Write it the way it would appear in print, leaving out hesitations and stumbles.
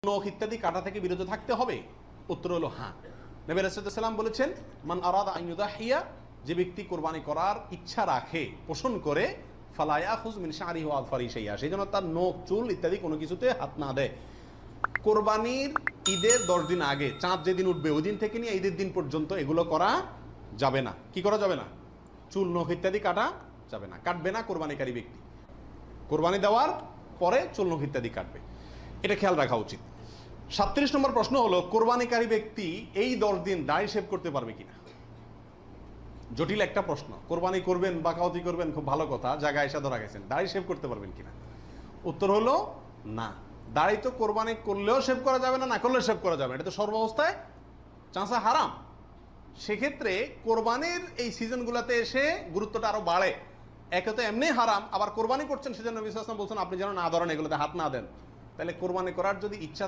নখ ইত্যাদি কাটা থেকে বিরত থাকতে হবে? উত্তর হলো হ্যাঁ। নবী রাসূলুল্লাহ সাল্লাল্লাহু আলাইহি ওয়াসাল্লাম বলেছেন, মান আরাদা আন ইউদাহিয়া, যে ব্যক্তি কোরবানি করার ইচ্ছা রাখে, পোষণ করে, ফালা ইয়াখুয মিন শা'রিহি ওয়া আযফারিহি শাইআ, সেই জন্য তার নখ চুল ইত্যাদি কোনো কিছুতে হাত না দেয়। কোরবানির ঈদের 10 দিন আগে, চাঁদ যেদিন উঠবে ওই দিন থেকে নিয়ে ঈদের দিন পর্যন্ত এগুলো করা যাবে না। কি করা যাবে না? চুল নখ ইত্যাদি কাটা যাবে না, কাটবে না কোরবানিকারী ব্যক্তি। কোরবানি দেওয়ার পরে চুল নখ ইত্যাদি কাটবে, এটা খেয়াল রাখা উচিত। 37 নম্বর প্রশ্ন হলো, কোরবানিকারী ব্যক্তি এই 10 দিন দাড়ি শেভ করতে পারবে কিনা? জটিল একটা প্রশ্ন। কোরবানি করবেন, বাকাওয়াতি করবেন, খুব ভালো কথা, জায়গায় এসে ধরা গেছেন, দাড়ি শেভ করতে পারবেন কিনা? উত্তর হলো না। দাড়ি তো কোরবানি করলেও শেভ করা যাবে না, না করলেও শেভ করা যাবে না, এটা তো সর্বাবস্থায় চাঁচা হারাম। সেক্ষেত্রে কোরবানির এই সিজনগুলোতে এসে গুরুত্বটা আরো বাড়ে। একে তো এমনি হারাম, আবার কোরবানি করছেন সেজন্য নবী সাল্লাল্লাহু আলাইহি ওয়াসাল্লাম বলছেন আপনি যেন না ধরেন, এগুলোতে হাত না দেন। তাহলে কোরবানি করার যদি ইচ্ছা